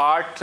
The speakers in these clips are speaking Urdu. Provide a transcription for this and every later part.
8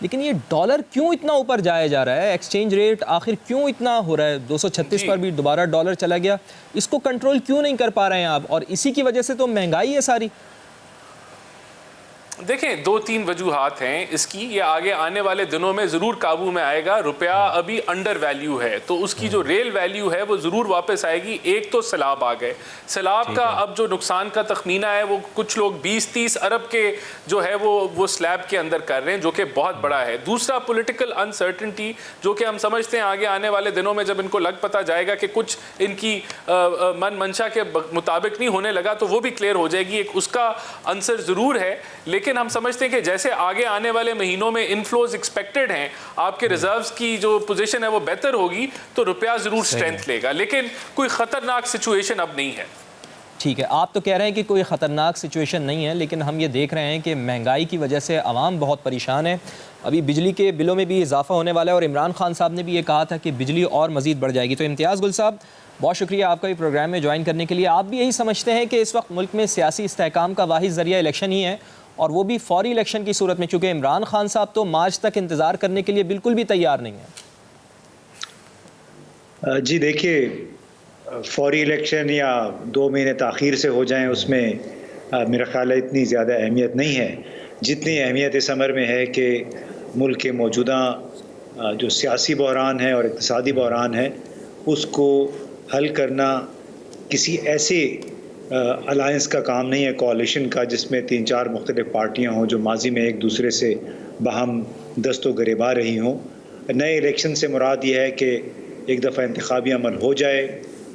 لیکن یہ ڈالر کیوں اتنا اوپر جایا جا رہا ہے؟ ایکسچینج ریٹ آخر کیوں اتنا ہو رہا ہے؟ 236 پر بھی دوبارہ ڈالر چلا گیا. اس کو کنٹرول کیوں نہیں کر پا رہے ہیں آپ؟ اور اسی کی وجہ سے تو مہنگائی ہے ساری. دیکھیں 2-3 وجوہات ہیں اس کی. یہ آگے آنے والے دنوں میں ضرور قابو میں آئے گا. روپیہ ابھی انڈر ویلیو ہے تو اس کی جو ریل ویلیو ہے وہ ضرور واپس آئے گی. ایک تو سیلاب آ گئے. سیلاب کا اب جو نقصان کا تخمینہ ہے وہ کچھ لوگ 20-30 ارب کے جو ہے وہ سلیب کے اندر کر رہے ہیں جو کہ بہت بڑا ہے. دوسرا پولیٹیکل انسرٹنٹی جو کہ ہم سمجھتے ہیں آگے آنے والے دنوں میں جب ان کو لگ پتہ جائے گا کہ کچھ ان کی من منشا کے مطابق نہیں ہونے لگا تو وہ بھی کلیئر ہو جائے گی. ایک اس کا عنصر ضرور ہے. لیکن ہم سمجھتے ہیں کہ جیسے آگے آنے والے مہینوں میں انفلوز ایکسپیکٹڈ ہیں, آپ کے ریزروز کی جو پوزیشن ہے وہ بہتر ہوگی تو روپیہ ضرور سٹرینتھ لے گا. لیکن کوئی خطرناک سچویشن اب نہیں ہے. ٹھیک ہے, آپ تو کہہ رہے ہیں کہ کوئی خطرناک سچویشن نہیں ہے, لیکن ہم یہ دیکھ رہے ہیں کہ مہنگائی کی وجہ سے عوام بہت پریشان ہے. ابھی بجلی کے بلوں میں بھی اضافہ ہونے والا ہے اور عمران خان صاحب نے بھی یہ کہا تھا کہ بجلی اور مزید بڑھ جائے گی. تو امتیاز گل صاحب, بہت شکریہ آپ کا بھی پروگرام میں جوائن کرنے کے لیے. آپ بھی یہی سمجھتے ہیں کہ اس وقت ملک میں سیاسی استحکام کا واحد ذریعہ الیکشن ہی ہے, اور وہ بھی فوری الیکشن کی صورت میں, چونکہ عمران خان صاحب تو مارچ تک انتظار کرنے کے لیے بالکل بھی تیار نہیں ہیں. جی دیکھیے, فوری الیکشن یا 2 مہینے تاخیر سے ہو جائیں اس میں میرا خیال ہے اتنی زیادہ اہمیت نہیں ہے جتنی اہمیت اس امر میں ہے کہ ملک کے موجودہ جو سیاسی بحران ہے اور اقتصادی بحران ہے اس کو حل کرنا کسی ایسے الائنس کا کام نہیں ہے, کوalition کا, جس میں 3-4 مختلف پارٹیاں ہوں جو ماضی میں ایک دوسرے سے باہم دست و گریباں رہی ہوں. نئے الیکشن سے مراد یہ ہے کہ ایک دفعہ انتخابی عمل ہو جائے,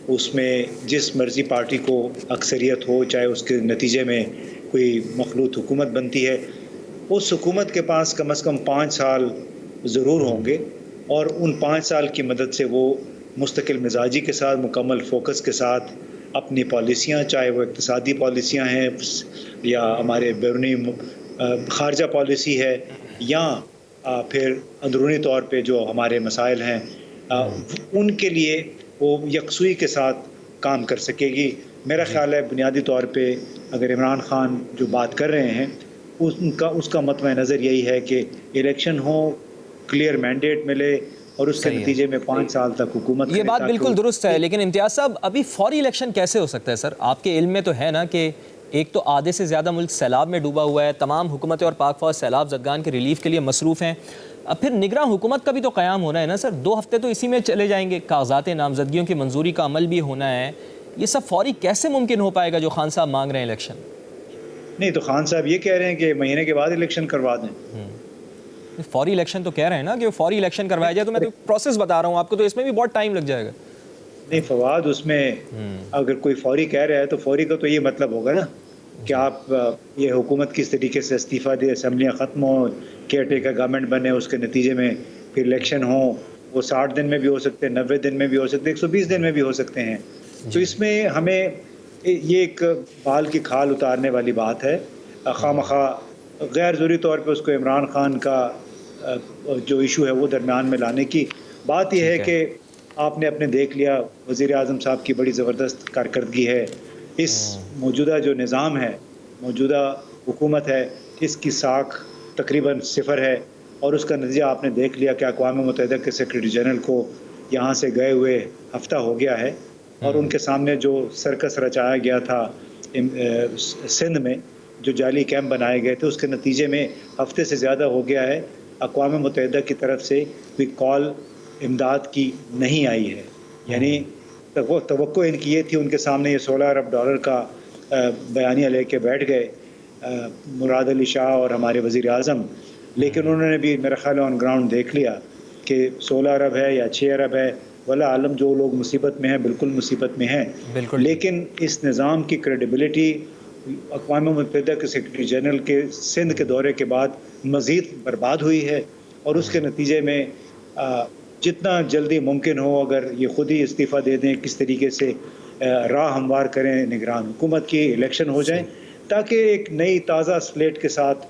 اس میں جس مرضی پارٹی کو اکثریت ہو, چاہے اس کے نتیجے میں کوئی مخلوط حکومت بنتی ہے, اس حکومت کے پاس کم از کم 5 سال ضرور ہوں گے, اور ان 5 سال کی مدد سے وہ مستقل مزاجی کے ساتھ, مکمل فوکس کے ساتھ اپنی پالیسیاں, چاہے وہ اقتصادی پالیسیاں ہیں یا ہمارے بیرونی خارجہ پالیسی ہے یا پھر اندرونی طور پہ جو ہمارے مسائل ہیں, ان کے لیے وہ یکسوئی کے ساتھ کام کر سکے گی. میرا خیال ہے بنیادی طور پہ اگر عمران خان جو بات کر رہے ہیں اس کا مطمع نظر یہی ہے کہ الیکشن ہو, کلیئر مینڈیٹ ملے اور اس کے نتیجے میں 5 سال تک حکومت. یہ بات بالکل درست ہے, لیکن امتیاز صاحب ابھی فوری الیکشن کیسے ہو سکتا ہے سر؟ آپ کے علم میں تو ہے نا کہ ایک تو آدھے سے زیادہ ملک سیلاب میں ڈوبا ہوا ہے, تمام حکومتیں اور پاک فوج سیلاب زدگان کے ریلیف کے لیے مصروف ہیں. اب پھر نگراں حکومت کا بھی تو قیام ہونا ہے نا سر, 2 ہفتے تو اسی میں چلے جائیں گے, کاغذات نامزدگیوں کی منظوری کا عمل بھی ہونا ہے. یہ سب فوری کیسے ممکن ہو پائے گا جو خان صاحب مانگ رہے ہیں الیکشن؟ نہیں تو خان صاحب یہ کہہ رہے ہیں کہ مہینے کے بعد الیکشن کروا دیں. فوری الیکشن تو کہہ رہے ہیں نا کہ فوری الیکشن کروایا جائے, تو میں تو پروسیس بتا رہا ہوں آپ کو, تو اس میں بھی بہت ٹائم لگ جائے گا. نہیں فواد, اس میں اگر کوئی فوری کہہ رہا ہے تو فوری کا تو یہ مطلب ہوگا نا کہ آپ یہ حکومت کس طریقے سے استعفیٰ دے, اسمبلیاں ختم ہوں, کیئر ٹیکر گورنمنٹ بنے, اس کے نتیجے میں پھر الیکشن ہوں. وہ 60 دن میں بھی ہو سکتے ہیں, 90 دن میں بھی ہو سکتے ہیں, 120 دن میں بھی ہو سکتے ہیں. تو اس میں ہمیں یہ ایک بال کی کھال اتارنے والی بات ہے. خواہ مخواہ غیر ضروری طور پہ اس کو عمران خان کا جو ایشو ہے وہ درمیان میں لانے کی بات یہ ہے کہ آپ نے اپنے دیکھ لیا وزیر اعظم صاحب کی بڑی زبردست کارکردگی ہے. اس موجودہ جو نظام ہے, موجودہ حکومت ہے, اس کی ساکھ تقریباً 0 ہے, اور اس کا نتیجہ آپ نے دیکھ لیا کہ اقوام متحدہ کے سیکرٹری جنرل کو یہاں سے گئے ہوئے ہفتہ ہو گیا ہے, اور ان کے سامنے جو سرکس رچایا گیا تھا سندھ میں, جو جعلی کیمپ بنائے گئے تھے, اس کے نتیجے میں ہفتے سے زیادہ ہو گیا ہے اقوام متحدہ کی طرف سے کوئی کال امداد کی نہیں آئی ہے. یعنی توقع ان کی یہ تھی, ان کے سامنے یہ $16 ارب کا بیانیہ لے کے بیٹھ گئے مراد علی شاہ اور ہمارے وزیر اعظم, لیکن انہوں نے بھی میرا خیال آن گراؤنڈ دیکھ لیا کہ 16 ارب ہے یا 6 ارب ہے, ولا عالم جو لوگ مصیبت میں ہیں بالکل مصیبت میں ہیں. لیکن اس نظام کی کریڈیبلٹی اقوام متحدہ کے سیکرٹری جنرل کے سندھ کے دورے کے بعد مزید برباد ہوئی ہے, اور اس کے نتیجے میں جتنا جلدی ممکن ہو اگر یہ خود ہی استعفیٰ دے دیں, کس طریقے سے راہ ہموار کریں نگران حکومت کی, الیکشن ہو جائیں تاکہ ایک نئی تازہ سلیٹ کے ساتھ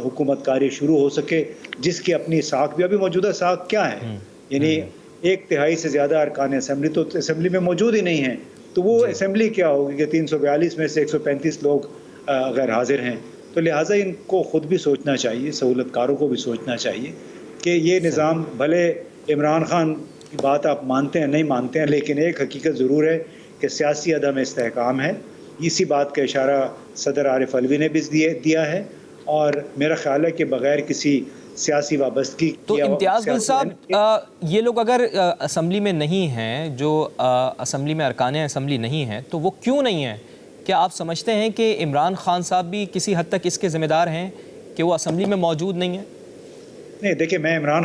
حکومت کاری شروع ہو سکے, جس کی اپنی ساکھ بھی, ابھی موجودہ ساکھ کیا ہے, یعنی 1/3 سے زیادہ ارکان اسمبلی تو اسمبلی میں موجود ہی نہیں ہیں. تو وہ اسمبلی کیا ہوگی کہ 342 میں سے 135 لوگ اگر حاضر ہیں, تو لہٰذا ان کو خود بھی سوچنا چاہیے، سہولت کاروں کو بھی سوچنا چاہیے کہ یہ نظام، بھلے عمران خان کی بات آپ مانتے ہیں نہیں مانتے ہیں، لیکن ایک حقیقت ضرور ہے کہ سیاسی عدم استحکام ہے. اسی بات کا اشارہ صدر عارف علوی نے بھی دیا ہے، اور میرا خیال ہے کہ بغیر کسی سیاسی وابستگی. تو امتیاز گل صاحب، یہ لوگ اگر اسمبلی میں نہیں ہیں، جو اسمبلی میں ارکان اسمبلی نہیں ہیں، تو وہ کیوں نہیں ہیں؟ کیا آپ سمجھتے ہیں کہ عمران خان صاحب بھی کسی حد تک اس کے ذمہ دار ہیں کہ وہ اسمبلی میں موجود نہیں ہیں؟ نہیں، دیکھیں، میں عمران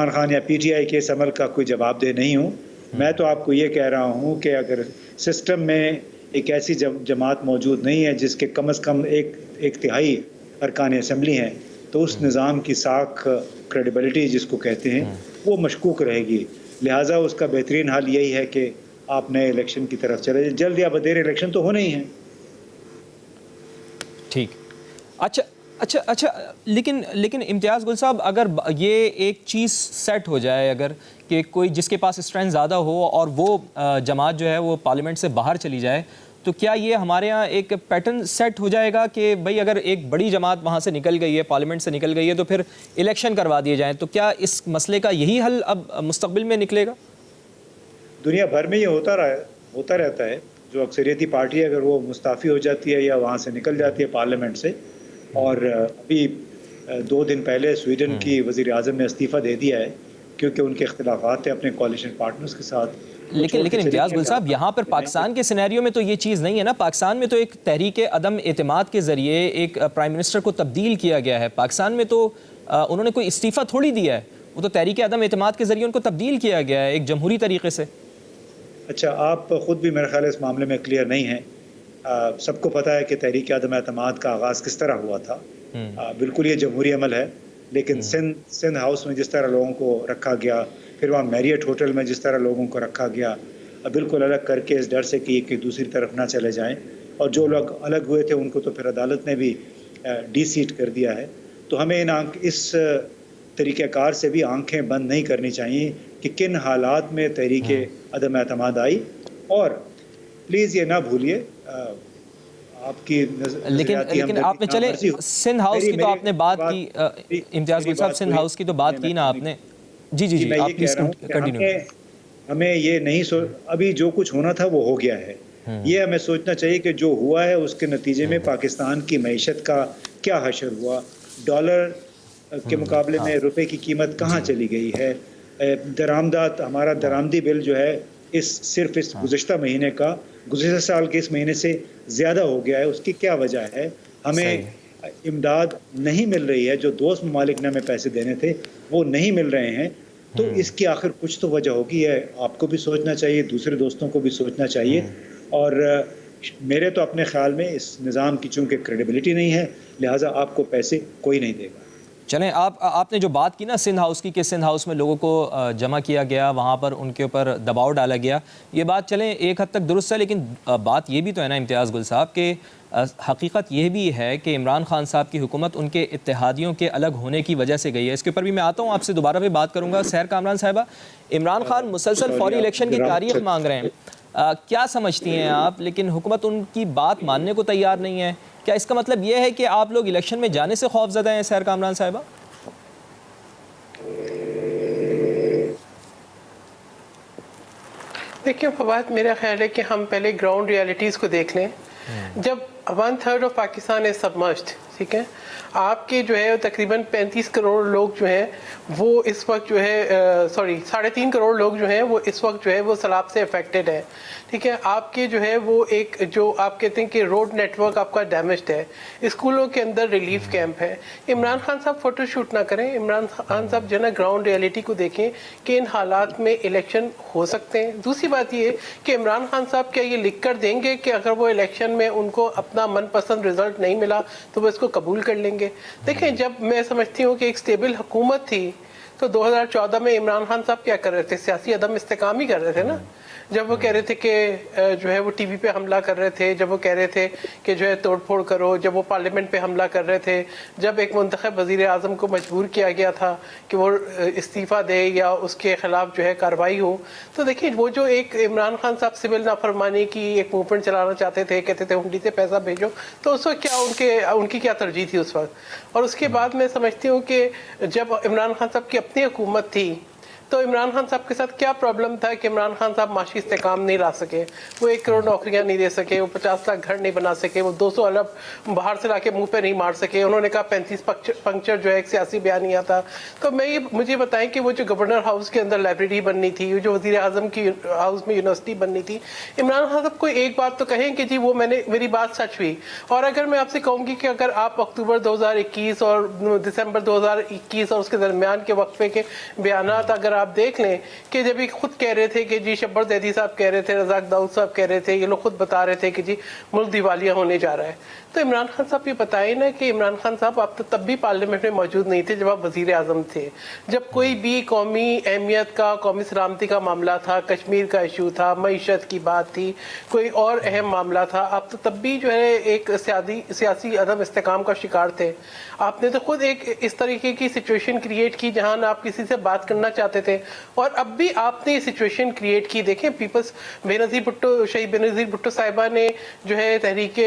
خان یا پی ٹی آئی کے اس عمل کا کوئی جواب دہ نہیں ہوں. میں تو آپ کو یہ کہہ رہا ہوں کہ اگر سسٹم میں ایک ایسی جماعت موجود نہیں ہے جس کے کم از کم ایک تہائی ارکان اسمبلی ہیں، تو اس نظام کی ساکھ، کریڈیبلٹی جس کو کہتے ہیں، وہ مشکوک رہے گی. لہٰذا اس کا بہترین حل یہی ہے کہ آپ نئے الیکشن کی طرف چلے جائیں. جلد یا بدیر الیکشن تو ہونے ہی ہیں. ٹھیک. اچھا لیکن امتیاز گل صاحب، اگر یہ ایک چیز سیٹ ہو جائے، اگر کہ کوئی جس کے پاس اسٹرینتھ زیادہ ہو اور وہ جماعت جو ہے وہ پارلیمنٹ سے باہر چلی جائے، تو کیا یہ ہمارے ہاں ایک پیٹرن سیٹ ہو جائے گا کہ بھئی اگر ایک بڑی جماعت وہاں سے نکل گئی ہے، پارلیمنٹ سے نکل گئی ہے، تو پھر الیکشن کروا دیے جائیں؟ تو کیا اس مسئلے کا یہی حل اب مستقبل میں نکلے گا؟ دنیا بھر میں یہ ہوتا رہتا ہے. جو اکثریتی پارٹی ہے، اگر وہ مستعفی ہو جاتی ہے یا وہاں سے نکل جاتی ہے پارلیمنٹ سے، اور ابھی 2 دن پہلے سویڈن کی وزیر اعظم نے استعفیٰ دے دیا ہے کیونکہ ان کے اختلافات ہیں اپنے کوalition پارٹنرز کے ساتھ. لیکن امتیاز گل صاحب، یہاں پر پاکستان کے سینیریو میں تو یہ چیز نہیں ہے نا. پاکستان میں تو ایک تحریک عدم اعتماد کے ذریعے ایک پرائم منسٹر کو تبدیل کیا گیا ہے. پاکستان میں تو انہوں نے کوئی استعفیٰ تھوڑی دیا ہے، وہ تو تحریک عدم اعتماد کے ذریعے ان کو تبدیل کیا گیا ہے ایک جمہوری طریقے سے. اچھا، آپ خود بھی میرے خیال اس معاملے میں کلیئر نہیں ہیں. سب کو پتہ ہے کہ تحریک عدم اعتماد کا آغاز کس طرح ہوا تھا. بالکل یہ جمہوری عمل ہے، لیکن سندھ ہاؤس میں جس طرح لوگوں کو رکھا گیا، پھر وہاں میریٹ ہوٹل میں جس طرح لوگوں کو رکھا گیا، بالکل الگ کر کے اس ڈر سے کہ دوسری طرف نہ چلے جائیں، اور جو لوگ الگ ہوئے تھے ان کو تو پھر عدالت نے بھی ڈی سیٹ کر دیا ہے. تو ہمیں اس طریقہ کار سے بھی آنکھیں بند نہیں کرنی چاہیے کہ کن حالات میں تحریک عدم اعتماد آئی. اور پلیز یہ نہ بھولیے، آپ کی لیکن آپ نے چلے سندھ ہاؤس کی تو آپ نے بات کی، امتیاز گل صاحب سندھ ہاؤس کی تو بات کی نا آپ نے. جی میں یہ کہہ رہا ہوں کہ ہمیں یہ نہیں ابھی جو کچھ ہونا تھا وہ ہو گیا ہے. یہ ہمیں سوچنا چاہیے کہ جو ہوا ہے اس کے نتیجے میں پاکستان کی معیشت کا کیا حشر ہوا، ڈالر کے مقابلے میں روپے کی قیمت کہاں چلی گئی ہے، درآمدات، ہمارا درآمدی بل جو ہے صرف اس گزشتہ مہینے کا گزشتہ سال کے اس مہینے سے زیادہ ہو گیا ہے. اس کی کیا وجہ ہے؟ ہمیں امداد نہیں مل رہی ہے، جو دوست ممالک نے ہمیں پیسے دینے تھے وہ نہیں مل رہے ہیں. تو اس کی آخر کچھ تو وجہ ہوگی ہے. آپ کو بھی سوچنا چاہیے، دوسرے دوستوں کو بھی سوچنا چاہیے. اور میرے تو اپنے خیال میں اس نظام کی چونکہ کریڈیبلٹی نہیں ہے، لہٰذا آپ کو پیسے کوئی نہیں دے گا. چلیں، آپ نے جو بات کی نا سندھ ہاؤس کی، کہ سندھ ہاؤس میں لوگوں کو جمع کیا گیا، وہاں پر ان کے اوپر دباؤ ڈالا گیا، یہ بات چلیں ایک حد تک درست ہے. لیکن بات یہ بھی تو ہے نا امتیاز گل صاحب کہ حقیقت یہ بھی ہے کہ عمران خان صاحب کی حکومت ان کے اتحادیوں کے الگ ہونے کی وجہ سے گئی ہے. اس کے اوپر بھی میں آتا ہوں، آپ سے دوبارہ بھی بات کروں گا. سحر کامران صاحبہ، عمران خان مسلسل فوری الیکشن کی تاریخ مانگ رہے ہیں، کیا سمجھتی ہیں آپ؟ لیکن حکومت ان کی بات ماننے کو تیار نہیں ہے. کیا اس کا مطلب یہ ہے کہ آپ لوگ الیکشن میں جانے سے خوف زدہ ہیں سحر کامران صاحبہ؟ دیکھیں فواد، میرا خیال ہے کہ ہم پہلے گراؤنڈ ریالٹیز کو دیکھ لیں. جب 1/3 آف پاکستان از سبمرجڈ، ٹھیک ہے، آپ کے جو ہے تقریباً 35 کروڑ لوگ جو ہیں وہ اس وقت جو ہے 3.5 کروڑ لوگ جو ہیں وہ اس وقت جو ہے وہ سیلاب سے افیکٹڈ ہیں. ٹھیک ہے، آپ کے جو ہے وہ ایک جو آپ کہتے ہیں کہ روڈ نیٹ ورک آپ کا ڈیمیجڈ ہے، اسکولوں کے اندر ریلیف کیمپ ہے. عمران خان صاحب فوٹو شوٹ نہ کریں، عمران خان صاحب جو ہے نا گراؤنڈ ریالٹی کو دیکھیں کہ ان حالات میں الیکشن ہو سکتے ہیں. دوسری بات یہ ہے کہ عمران خان صاحب کیا یہ لکھ کر دیں گے کہ اگر وہ الیکشن میں ان کو اپنا من پسند رزلٹ نہیں ملا تو وہ اس کو قبول کر لیں گے؟ دیکھیں، جب میں سمجھتی ہوں کہ ایک سٹیبل حکومت تھی تو 2014 میں عمران خان صاحب کیا کر رہے تھے؟ سیاسی عدم استحکام ہی کر رہے تھے نا. جب وہ کہہ رہے تھے کہ جو ہے وہ ٹی وی پہ حملہ کر رہے تھے، جب وہ کہہ رہے تھے کہ جو ہے توڑ پھوڑ کرو، جب وہ پارلیمنٹ پہ حملہ کر رہے تھے، جب ایک منتخب وزیر اعظم کو مجبور کیا گیا تھا کہ وہ استعفیٰ دے یا اس کے خلاف جو ہے کارروائی ہو، تو دیکھیں وہ جو ایک عمران خان صاحب سول نافرمانی کی ایک موومنٹ چلانا چاہتے تھے، کہتے تھے ہنڈی سے پیسہ بھیجو، تو اس وقت کیا ان کی کیا ترجیح تھی اس وقت. اور اس کے بعد میں سمجھتی ہوں کہ جب عمران خان صاحب کی اپنی حکومت تھی تو عمران خان صاحب کے ساتھ کیا پرابلم تھا کہ عمران خان صاحب معاشی استحکام نہیں لا سکے، وہ 1 کروڑ نوکریاں نہیں دے سکے، وہ 50 لاکھ گھر نہیں بنا سکے، وہ 200 ارب باہر سے لا کے منہ پہ نہیں مار سکے. انہوں نے کہا 35 پنکچر جو ہے ایک سیاسی بیانیہ تھا. تو مجھے بتائیں کہ وہ جو گورنر ہاؤس کے اندر لائبریری بننی تھی، جو وزیر اعظم کی ہاؤس میں یونیورسٹی بننی تھی، عمران خان صاحب کو ایک بات تو کہیں کہ جی وہ میری بات سچ ہوئی. اور اگر میں آپ سے کہوں گی کہ اگر آپ اکتوبر 2021 اور دسمبر 2021 اور اس کے درمیان کے وقفے کے بیانات اگر آپ دیکھ لیں کہ جب یہ خود کہہ رہے تھے کہ جی شبر زیدی صاحب کہہ رہے تھے، رزاق داؤد صاحب کہہ رہے تھے، یہ لوگ خود بتا رہے تھے کہ جی ملک دیوالیہ ہونے جا رہا ہے. تو عمران خان صاحب یہ بتائیں نا کہ عمران خان صاحب آپ تو تب بھی پارلیمنٹ میں موجود نہیں تھے جب آپ وزیر اعظم تھے، جب کوئی بھی قومی اہمیت کا، قومی سلامتی کا معاملہ تھا، کشمیر کا ایشو تھا، معیشت کی بات تھی، کوئی اور اہم معاملہ تھا، آپ تو تب بھی جو ہے ایک سیاسی عدم استحکام کا شکار تھے. آپ نے تو خود ایک اس طریقے کی سچویشن کریٹ کی جہاں آپ کسی سے بات کرنا چاہتے تھے، اور اب بھی آپ نے یہ سچویشن کریٹ کی. دیکھیں پیپلز شہید بینظیر بھٹو صاحبہ نے جو ہے تحریک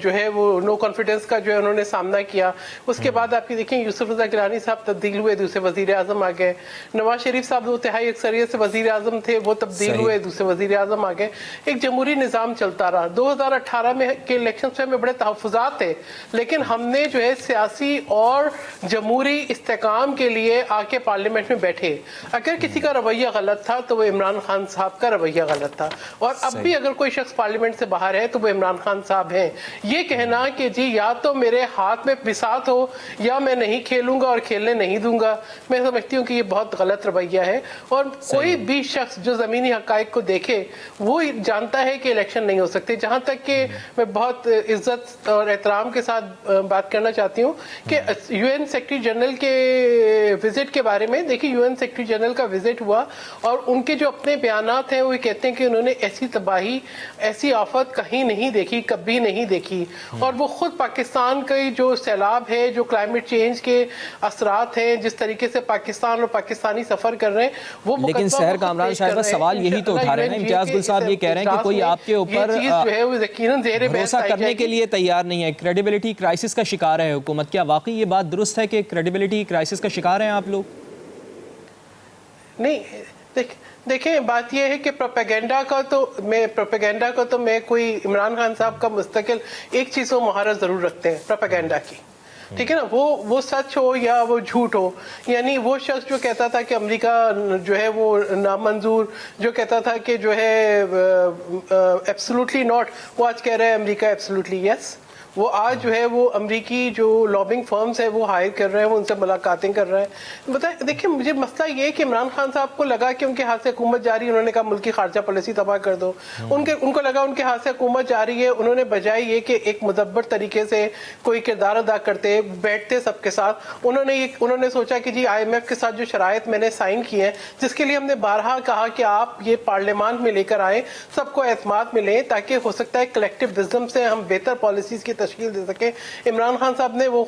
جو ہے وہ نو کانفیڈنس کا جو ہے انہوں نے سامنا کیا. اس کے بعد آپ کی دیکھیں یوسف رضا گیلانی صاحب تبدیل ہوئے، دوسرے وزیر اعظم آ گئے. نواز شریف صاحب جو تہائی اکثریت سے وزیر اعظم تھے وہ تبدیل ہوئے، دوسرے وزیر اعظم آ گئے. ایک جمہوری نظام چلتا رہا. 2018 میں کے الیکشن میں بڑے تحفظات تھے، لیکن ہم نے جو ہے سیاسی اور جمہوری استحکام کے لیے آ کے پارلیمنٹ میں بیٹھے. اگر کسی کا رویہ غلط تھا تو وہ عمران خان صاحب کا رویہ غلط تھا، اور اب بھی اگر کوئی شخص پارلیمنٹ سے باہر ہے تو وہ عمران خان صاحب ہیں. یہ کہنا کہ جی یا تو میرے ہاتھ میں بساط ہو یا میں نہیں کھیلوں گا اور کھیلنے نہیں دوں گا، میں سمجھتی ہوں کہ یہ بہت غلط رویہ ہے. اور کوئی بھی شخص جو زمینی حقائق کو دیکھے وہ جانتا ہے کہ الیکشن نہیں ہو سکتے. جہاں تک کہ میں بہت عزت اور احترام کے ساتھ بات کرنا چاہتی ہوں کہ یو این سیکرٹری جنرل کے وزٹ کے بارے میں، دیکھیں یو این سیکرٹری جنرل کا وزٹ ہوا اور ان کے جو اپنے بیانات ہیں وہ کہتے ہیں کہ انہوں نے ایسی تباہی، ایسی آفت کہیں نہیں دیکھی، کبھی نہیں دیکھی. اور وہ خود پاکستان کا جو سیلاب ہے، جو کلائمیٹ چینج کے اثرات ہیں، جس طریقے سے پاکستان اور پاکستانی سفر کر رہے ہیں وہ. لیکن سحر کامران صاحبہ سوال یہی تو اٹھا رہے ہیں، امتیاز گل صاحب یہ کہہ رہے ہیں کہ کوئی آپ کے اوپر بھروسہ کرنے کے لیے تیار نہیں ہے، کریڈیبلٹی کرائسس کا شکار ہے حکومت. کیا واقعی یہ بات درست ہے کہ کریڈیبلٹی کرائسس کا شکار ہیں آپ لوگ؟ نہیں دیکھیں بات یہ ہے کہ پروپیگنڈا کا تو میں کوئی عمران خان صاحب کا مستقل ایک چیز و مہارت ضرور رکھتے ہیں پروپیگنڈا کی، ٹھیک ہے نا، وہ سچ ہو یا وہ جھوٹ ہو. یعنی وہ شخص جو کہتا تھا کہ امریکہ جو ہے وہ نامنظور، جو کہتا تھا کہ جو ہے ایبسولوٹلی ناٹ، وہ آج کہہ رہے ہیں امریکہ ایبسولوٹلی یس. وہ آج جو ہے وہ امریکی جو لابنگ فرمز ہیں وہ ہائر کر رہے ہیں، وہ ان سے ملاقاتیں کر رہے ہیں. بتائیں دیکھیں مجھے مسئلہ یہ ہے کہ عمران خان صاحب کو لگا کہ ان کے ہاتھ سے حکومت جاری، انہوں نے کہا ملک کی خارجہ پالیسی تباہ کر دو. ان کو لگا ان کے ہاتھ سے حکومت جاری ہے، انہوں نے بجائے یہ کہ ایک مدبر طریقے سے کوئی کردار ادا کرتے، بیٹھتے سب کے ساتھ، انہوں نے سوچا کہ جی IMF کے ساتھ جو شرائط میں نے سائن کیے ہیں، جس کے لیے ہم نے بارہا کہا کہ آپ یہ پارلیمان میں لے کر آئیں، سب کو اعتماد ملے، تاکہ ہو سکتا ہے کلیکٹیو وزڈم سے ہم بہتر پالیسیز کی تشکیل دے سکیں. عمران خان صاحب نے وہ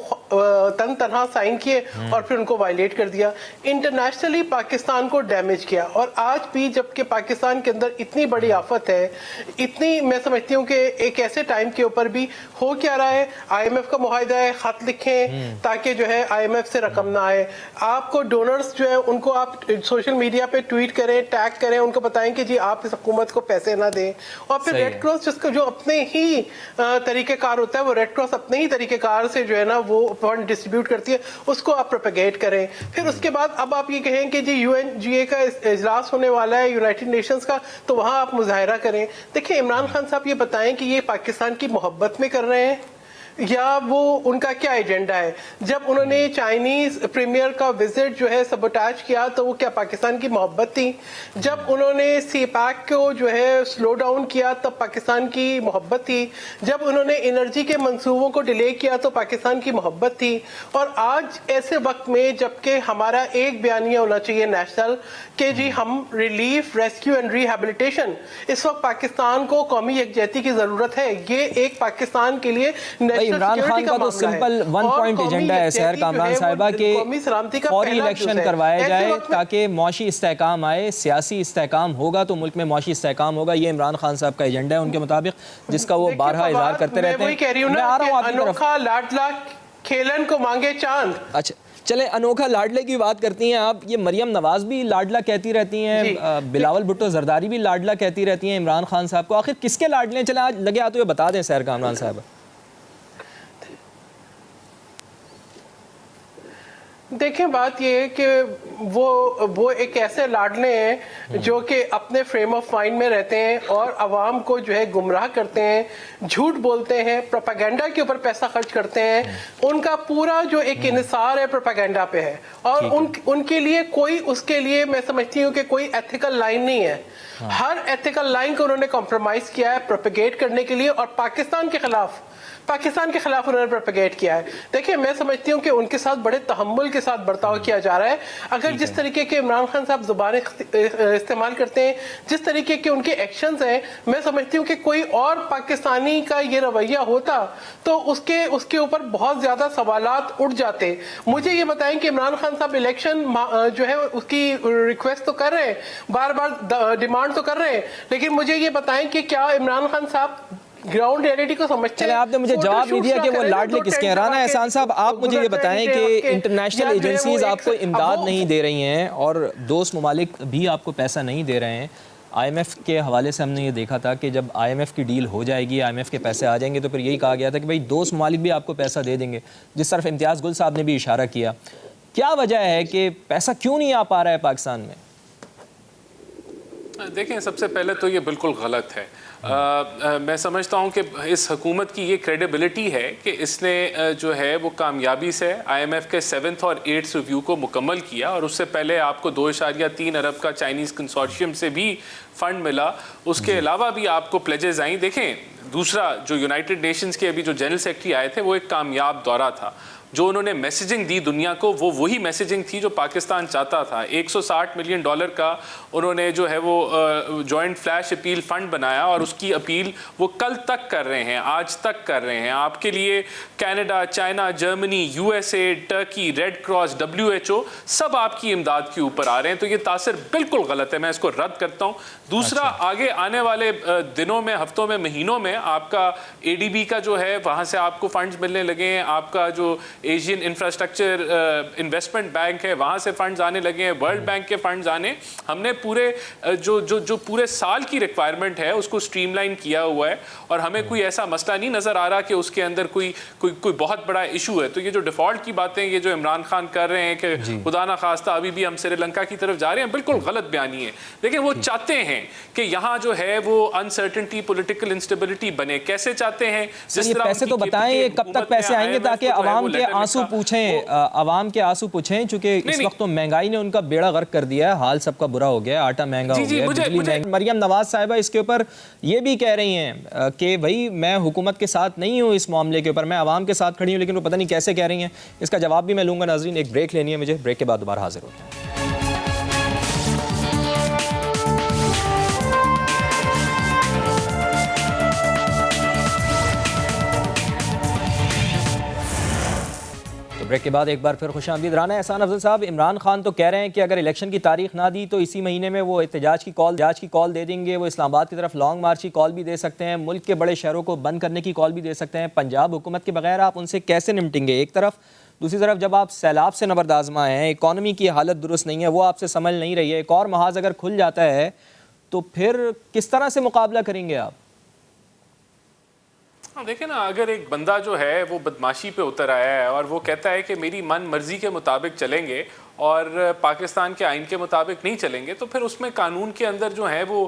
تنہا سائن کیے اور پھر ان کو وائلیٹ کر دیا، انٹرنیشنلی پاکستان کو ڈیمیج کیا. اور آج بھی جبکہ پاکستان کے اندر اتنی بڑی آفت ہے، اتنی میں سمجھتی ہوں کہ ایک ایسے ٹائم کے اوپر بھی ہو کیا رہا ہے، IMF کا معاہدہ ہے، خط لکھیں تاکہ جو ہے IMF سے رقم نہ آئے. آپ کو ڈونرز جو ہے ان کو آپ سوشل میڈیا پہ ٹویٹ کریں، ٹیگ کریں، ان کو بتائیں کہ جی آپ اس حکومت کو پیسے نہ دیں. اور پھر ریڈ کراس جس کا جو اپنے ہی طریقہ کار ہوتا ہے، وہ ریڈ کراس اپنے ہی طریقہ کار سے جو ہے نا وہ فنڈ ڈسٹریبیوٹ کرتی ہے، اس کو آپ پروپیگیٹ کریں. پھر اس کے بعد اب آپ یہ کہیں کہ جی UNGA کا اجلاس ہونے والا ہے، یونائٹڈ نیشنز کا، تو وہاں آپ مظاہرہ کریں. دیکھیں عمران خان صاحب یہ بتائیں کہ یہ پاکستان کی محبت میں کر رہے ہیں یا وہ ان کا کیا ایجنڈا ہے؟ جب انہوں نے چائنیز پریمیئر کا وزٹ جو ہے سبوٹاج کیا تو وہ کیا پاکستان کی محبت تھی؟ جب انہوں نے سی پیک کو جو ہے سلو ڈاؤن کیا تب پاکستان کی محبت تھی؟ جب انہوں نے انرجی کے منصوبوں کو ڈیلے کیا تو پاکستان کی محبت تھی؟ اور آج ایسے وقت میں جبکہ ہمارا ایک بیانیہ ہونا چاہیے نیشنل کہ جی ہم ریلیف، ریسکیو اینڈ ریہیبلیٹیشن، اس وقت پاکستان کو قومی یکجہتی کی ضرورت ہے. یہ ایک پاکستان کے لیے عمران خان کا تو سمپل 1 پوائنٹ ایجنڈا ہے سحر کامران صاحبہ کہ فوری الیکشن کروایا جائے تاکہ معاشی استحکام آئے. سیاسی استحکام ہوگا تو ملک میں معاشی استحکام ہوگا. یہ عمران خان صاحب کا ایجنڈا ہے ان کے مطابق جس کا وہ بارہا اظہار کرتے رہتے ہیں. میں آ رہا ہوں آپ کی طرف. انوکھا لاڈلا کھیلن کو مانگے چاند. اچھا چلیں انوکھا لاڈلے کی بات کرتی ہیں آپ. یہ مریم نواز بھی لاڈلا کہتی رہتی ہیں, بلاول بھٹو زرداری بھی لاڈلا کہتی رہتی ہیں عمران خان صاحب کو. آخر کس کے لاڈلے ہیں؟ چلیں آج لگے آتے ہوئے بتا دیں سحر کامران صاحب. دیکھیں بات یہ ہے کہ وہ ایک ایسے لاڈلے ہیں جو کہ اپنے فریم آف مائنڈ میں رہتے ہیں اور عوام کو جو ہے گمراہ کرتے ہیں, جھوٹ بولتے ہیں, پروپیگنڈا کے اوپر پیسہ خرچ کرتے ہیں. ان کا پورا جو ایک انحصار ہے پروپیگنڈا پہ ہے اور ان کے لیے کوئی, اس کے لیے میں سمجھتی ہوں کہ کوئی ایتھیکل لائن نہیں ہے. ہر ایتھیکل لائن کو انہوں نے کمپرومائز کیا ہے پروپیگیٹ کرنے کے لیے اور پاکستان کے خلاف انہوں نے پروپیگیٹ کیا ہے. دیکھیں میں سمجھتی ہوں کہ ان کے ساتھ بڑے تحمل کے ساتھ برتاؤ کیا جا رہا ہے. اگر جس طریقے کے عمران خان صاحب زبانیں استعمال کرتے ہیں, جس طریقے کے ان کے ایکشنز ہیں, میں سمجھتی ہوں کہ کوئی اور پاکستانی کا یہ رویہ ہوتا تو اس کے اوپر بہت زیادہ سوالات اٹھ جاتے. مجھے یہ بتائیں کہ عمران خان صاحب الیکشن جو ہے اس کی ریکویسٹ تو کر رہے ہیں, بار بار ڈیمانڈ تو کر رہے ہیں, لیکن مجھے یہ بتائیں کہ کیا عمران خان صاحب گراؤنڈ ریئلٹی کو سمجھتے ہیں؟ آپ نے مجھے جواب نہیں دیا کہ وہ لاڈلے کس کے ہیں. رانا احسان صاحب آپ مجھے یہ بتائیں کہ انٹرنیشنل ایجنسیز آپ کو امداد نہیں دے رہی ہیں اور دوست ممالک بھی آپ کو پیسہ نہیں دے رہے ہیں. آئی ایم ایف کے حوالے سے ہم نے یہ دیکھا تھا کہ جب آئی ایم ایف کی ڈیل ہو جائے گی, آئی ایم ایف کے پیسے آ جائیں گے تو پھر یہی کہا گیا تھا کہ بھائی دوست ممالک بھی آپ کو پیسہ دے دیں گے, جس طرف امتیاز گل صاحب نے بھی اشارہ کیا. کیا وجہ ہے کہ پیسہ کیوں نہیں آ پا رہا ہے پاکستان میں؟ دیکھیں سب سے پہلے تو یہ بالکل غلط ہے. میں سمجھتا ہوں کہ اس حکومت کی یہ کریڈیبلٹی ہے کہ اس نے جو ہے وہ کامیابی سے آئی ایم ایف کے 7th اور 8th ریویو کو مکمل کیا, اور اس سے پہلے آپ کو 2.3 ارب کا چائنیز کنسورشیم سے بھی فنڈ ملا. اس کے علاوہ بھی آپ کو پلیجز آئیں. دیکھیں دوسرا جو یونائٹڈ نیشنز کے ابھی جو جنرل سیکرٹری آئے تھے وہ ایک کامیاب دورہ تھا. جو انہوں نے میسیجنگ دی دنیا کو وہ وہی میسیجنگ تھی جو پاکستان چاہتا تھا. $160 ملین کا انہوں نے جو ہے وہ جوائنٹ فلیش اپیل فنڈ بنایا, اور اس کی اپیل وہ کل تک کر رہے ہیں, آج تک کر رہے ہیں. آپ کے لیے Canada, China, Germany, USA, Turkey, red cross, WHO سب آپ کی امداد کے اوپر آ رہے ہیں. تو یہ تاثر بالکل غلط ہے, میں اس کو رد کرتا ہوں. دوسرا آگے آنے والے دنوں میں, ہفتوں میں, مہینوں میں آپ کا ADB کا جو ہے وہاں سے آپ کو فنڈز ملنے لگے ہیں. آپ کا جو ایشین انفراسٹرکچر انویسٹمنٹ بینک ہے وہاں سے فنڈز آنے لگے ہیں, ورلڈ بینک کے فنڈز آنے. ہم نے پورے جو پورے سال کی ریکوائرمنٹ ہے اس کو سٹریم لائن کیا ہوا ہے, اور ہمیں کوئی ایسا مسئلہ نہیں نظر آ رہا کہ اس کے اندر کوئی بہت بڑا ایشو ہے. تو یہ جو ڈیفالٹ کی باتیں یہ جو عمران خان کر رہے ہیں کہ خدا نہ خواستہ ابھی بھی ہم سری لنکا کی طرف جا رہے ہیں, بالکل غلط بیانی ہے. دیکھیں وہ چاہتے ہیں کہ یہاں جو ہے وہ انسرٹنٹی, پولیٹیکل انسٹیبلٹی بنے. کیسے چاہتے ہیں؟ جس طرح پیسے تو بتائیں یہ کب تک پیسے آئیں گے تاکہ عوام کے آنسو پوچھیں, چونکہ اس وقت تو مہنگائی نے ان کا بیڑا غرق کر دیا ہے. حال سب کا برا ہو گیا, آٹا مہنگا ہو گیا, بجلی مہنگی. مریم نواز صاحبہ اس کے اوپر یہ بھی کہہ رہی ہیں کہ بھائی میں حکومت کے ساتھ نہیں ہوں اس معاملے کے اوپر, میں عوام کے ساتھ کھڑی ہوں, لیکن وہ پتہ نہیں کیسے کہہ رہی ہیں. اس کا جواب بھی میں لوں گا. ناظرین ایک بریک لینی ہے مجھے, بریک کے بعد دوبارہ حاضر ہوتے ہیں. بریک کے بعد ایک بار پھر خوش آمدید. رانا احسان افضل صاحب, عمران خان تو کہہ رہے ہیں کہ اگر الیکشن کی تاریخ نہ دی تو اسی مہینے میں وہ احتجاج کی کال دے دیں گے. وہ اسلام آباد کی طرف لانگ مارچ کی کال بھی دے سکتے ہیں, ملک کے بڑے شہروں کو بند کرنے کی کال بھی دے سکتے ہیں. پنجاب حکومت کے بغیر آپ ان سے کیسے نمٹیں گے ایک طرف؟ دوسری طرف جب آپ سیلاب سے نبرد آزما ہیں, اکانومی کی حالت درست نہیں ہے, وہ آپ سے سنبھل نہیں رہی ہے, ایک اور محاذ اگر کھل جاتا ہے تو پھر کس طرح سے مقابلہ کریں گے آپ؟ دیکھیں نا, اگر ایک بندہ جو ہے وہ بدماشی پہ اتر آیا ہے اور وہ کہتا ہے کہ میری من مرضی کے مطابق چلیں گے, اور پاکستان کے آئین کے مطابق نہیں چلیں گے تو پھر اس میں قانون کے اندر جو ہے وہ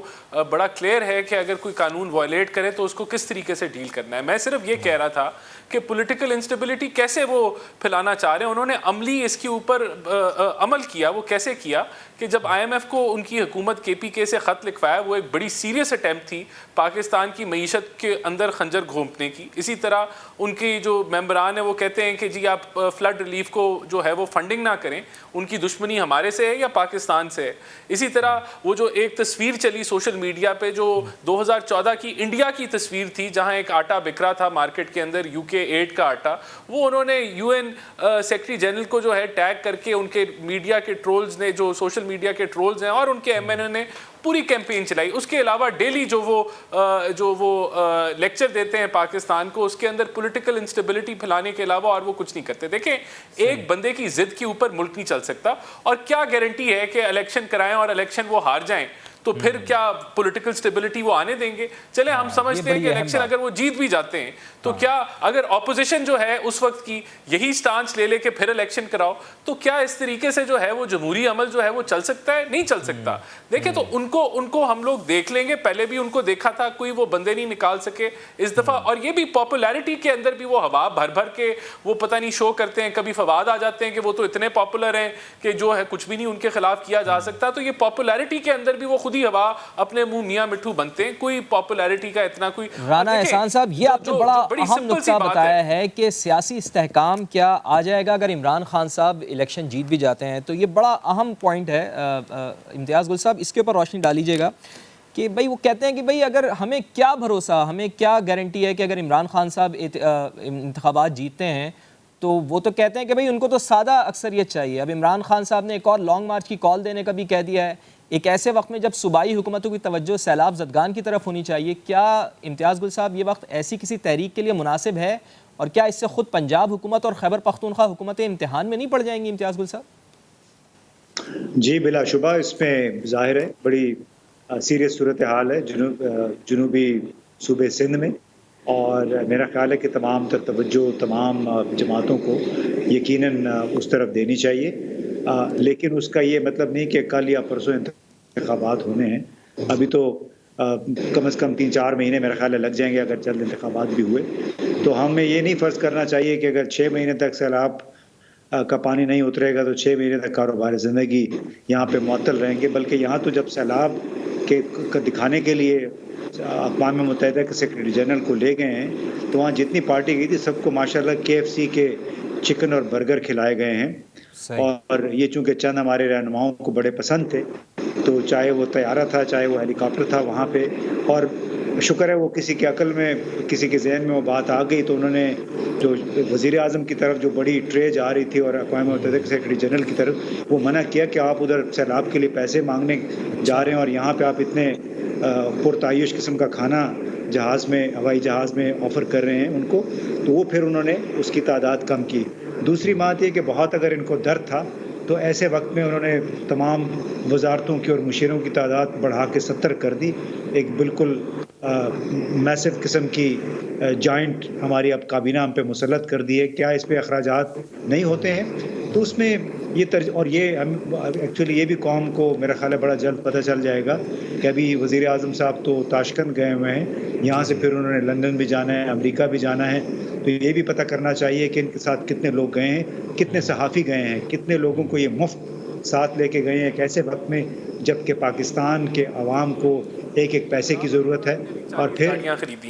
بڑا کلیئر ہے کہ اگر کوئی قانون وائلیٹ کرے تو اس کو کس طریقے سے ڈیل کرنا ہے. میں صرف یہ کہہ رہا تھا کہ پولیٹیکل انسٹیبلٹی کیسے وہ پھیلانا چاہ رہے ہیں. انہوں نے عملی اس کے اوپر عمل کیا. وہ کیسے کیا کہ جب آئی ایم ایف کو ان کی حکومت کے پی کے سے خط لکھوایا, وہ ایک بڑی سیریس اٹیمپٹ تھی پاکستان کی معیشت کے اندر خنجر گھونپنے کی. اسی طرح ان کی جو ممبران ہیں وہ کہتے ہیں کہ جی آپ فلڈ ریلیف کو جو ہے وہ فنڈنگ نہ کریں, ان کی دشمنی ہمارے سے ہے یا پاکستان سے ہے. اسی طرح وہ جو ایک تصویر چلی سوشل میڈیا پہ جو 2014 کی انڈیا کی تصویر تھی جہاں ایک آٹا بکرا تھا مارکیٹ کے اندر UK8 کا آٹا, وہ انہوں نے UN سیکرٹری جنرل کو جو ہے ٹیگ کر کے ان کے میڈیا کے ٹرولز نے جو سوشل میڈیا کے ٹرولز ہیں اور ان کے MNA نے پوری کیمپین چلائی. اس کے علاوہ ڈیلی جو وہ لیکچر دیتے ہیں پاکستان کو, اس کے اندر پولیٹیکل انسٹیبلٹی پھیلانے کے علاوہ اور وہ کچھ نہیں کرتے. دیکھیں ایک بندے کی ضد کے اوپر ملک نہیں چل سکتا, اور کیا گارنٹی ہے کہ الیکشن کرائیں اور الیکشن وہ ہار جائیں تو پھر کیا پولیٹیکل سٹیبلٹی وہ آنے دیں گے؟ چلیں ہم سمجھتے ہیں کہ الیکشن اگر وہ جیت بھی جاتے ہیں تو کیا اگر اپوزیشن جو ہے اس وقت کی یہی سٹانس لے لے کے پھر الیکشن کراؤ تو کیا اس طریقے سے جو ہے وہ جمہوری عمل جو ہے وہ چل سکتا ہے؟ نہیں چل سکتا. دیکھیں تو ان کو ہم لوگ دیکھ لیں گے, پہلے بھی ان کو دیکھا تھا, کوئی وہ بندے نہیں نکال سکے اس دفعہ. اور یہ بھی پاپولیرٹی کے اندر بھی وہ ہوا بھر بھر کے وہ پتہ نہیں شو کرتے ہیں. کبھی فواد آ جاتے ہیں کہ وہ تو اتنے پاپولر ہیں کہ جو ہے کچھ بھی نہیں ان کے خلاف کیا جا سکتا. تو یہ پاپولیرٹی کے اندر بھی وہ خود ہی ہوا اپنے منہ میاں مٹھو بنتے ہیں. کوئی پاپولیرٹی کا اتنا کوئی. رانا احسان صاحب, یہ آپ نے بڑا اہم نقطہ بتایا ہے کہ سیاسی استحکام کیا آ جائے گا اگر عمران خان صاحب الیکشن جیت بھی جاتے ہیں. تو یہ بڑا اہم پوائنٹ ہے. امتیاز گل صاحب اس کے اوپر روشنی ڈال لیجیے گا کہ بھئی وہ کہتے ہیں کہ بھئی اگر ہمیں کیا بھروسہ, ہمیں کیا گارنٹی ہے کہ اگر عمران خان صاحب انتخابات جیتتے ہیں تو وہ تو کہتے ہیں کہ بھئی ان کو تو سادہ اکثریت چاہیے. اب عمران خان صاحب نے ایک اور لانگ مارچ کی کال دینے کا بھی کہہ دیا ہے, ایک ایسے وقت میں جب صوبائی حکومتوں کی توجہ سیلاب زدگان کی طرف ہونی چاہیے. کیا امتیاز گل صاحب یہ وقت ایسی کسی تحریک کے لیے مناسب ہے, اور کیا اس سے خود پنجاب حکومت اور خیبر پختونخوا حکومتیں امتحان میں نہیں پڑ جائیں گی؟ امتیاز گل صاحب جی بلا شبہ اس میں ظاہر ہے بڑی سیریس صورتحال ہے جنوبی صوبے سندھ میں, اور میرا خیال ہے کہ تمام تر توجہ تمام جماعتوں کو یقیناً اس طرف دینی چاہیے. لیکن اس کا یہ مطلب نہیں کہ کل یا پرسوں انتخابات ہونے ہیں. ابھی تو کم از کم 3-4 مہینے میرا خیال ہے لگ جائیں گے اگر جلد انتخابات بھی ہوئے. تو ہمیں یہ نہیں فرض کرنا چاہیے کہ اگر 6 مہینے تک سیلاب کا پانی نہیں اترے گا تو 6 مہینے تک کاروبار زندگی یہاں پہ معطل رہیں گے. بلکہ یہاں تو جب سیلاب کے دکھانے کے لیے اقوام متحدہ کے سیکرٹری جنرل کو لے گئے ہیں تو وہاں جتنی پارٹی گئی تھی سب کو ماشاءاللہ KFC کے چکن اور برگر کھلائے گئے ہیں. اور یہ چونکہ چند ہمارے رہنماؤں کو بڑے پسند تھے تو چاہے وہ طیارہ تھا چاہے وہ ہیلی کاپٹر تھا وہاں پہ, اور شکر ہے وہ کسی کے عقل میں کسی کے ذہن میں وہ بات آ گئی تو انہوں نے جو وزیر اعظم کی طرف جو بڑی ٹرے جا رہی تھی اور اقوام متحدہ کے سیکرٹری جنرل کی طرف وہ منع کیا کہ آپ ادھر سیلاب کے لیے پیسے مانگنے جا رہے ہیں اور یہاں پہ آپ اتنے پرتعیش قسم کا کھانا جہاز میں ہوائی جہاز میں آفر کر رہے ہیں ان کو. تو وہ پھر انہوں نے اس کی تعداد کم کی. دوسری بات یہ کہ بہت اگر ان کو درد تھا تو ایسے وقت میں انہوں نے تمام وزارتوں کی اور مشیروں کی تعداد بڑھا کے 70 کر دی. ایک بالکل میسو قسم کی جوائنٹ ہماری اب کابینہ ہم پہ مسلط کر دی ہے. کیا اس پہ اخراجات نہیں ہوتے ہیں؟ تو اس میں یہ اور یہ ایکچولی یہ بھی قوم کو میرا خیال ہے بڑا جلد پتہ چل جائے گا کہ ابھی وزیر اعظم صاحب تو تاشکند گئے ہوئے ہیں, یہاں سے پھر انہوں نے لندن بھی جانا ہے, امریکہ بھی جانا ہے. تو یہ بھی پتہ کرنا چاہیے کہ ان کے ساتھ کتنے لوگ گئے ہیں, کتنے صحافی گئے ہیں, کتنے لوگوں کو یہ مفت ساتھ لے کے گئے ہیں ایک ایسے وقت میں جب کہ پاکستان کے عوام کو ایک پیسے کی ضرورت ہے. اور پھر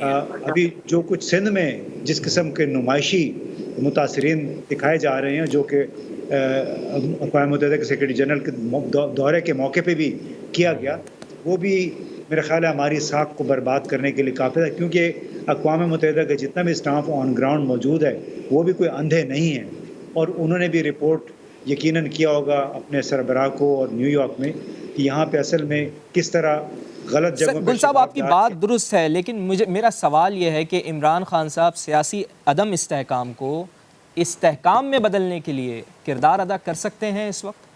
ابھی جو کچھ سندھ میں جس قسم کے نمائشی متاثرین دکھائے جا رہے ہیں جو کہ اقوام متحدہ کے سیکرٹری جنرل کے دورے کے موقع پہ بھی کیا گیا, وہ بھی میرا خیال ہے ہماری ساکھ کو برباد کرنے کے لیے کافی ہے. کیونکہ اقوام متحدہ کا جتنا بھی اسٹاف آن گراؤنڈ موجود ہے وہ بھی کوئی اندھے نہیں ہیں, اور انہوں نے بھی رپورٹ یقیناً کیا ہوگا اپنے سربراہ کو اور نیو یارک میں کہ یہاں پہ اصل میں کس طرح غلط جگہوں پہ. گل صاحب آپ کی بات درست ہے, لیکن میرا سوال یہ ہے کہ عمران خان صاحب سیاسی عدم استحکام کو استحکام میں بدلنے کے لیے کردار ادا کر سکتے ہیں اس وقت؟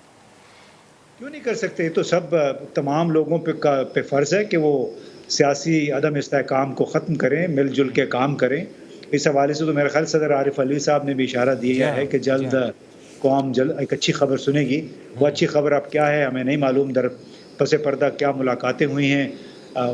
کیوں نہیں کر سکتے؟ تو سب تمام لوگوں پہ فرض ہے کہ وہ سیاسی عدم استحکام کو ختم کریں, مل جل کے کام کریں. اس حوالے سے تو میرا خیال صدر عارف علی صاحب نے بھی اشارہ دیا ہے کہ جلد قوم ایک اچھی خبر سنے گی. وہ اچھی خبر اب کیا ہے ہمیں نہیں معلوم. در پس پردہ کیا ملاقاتیں ہوئی ہیں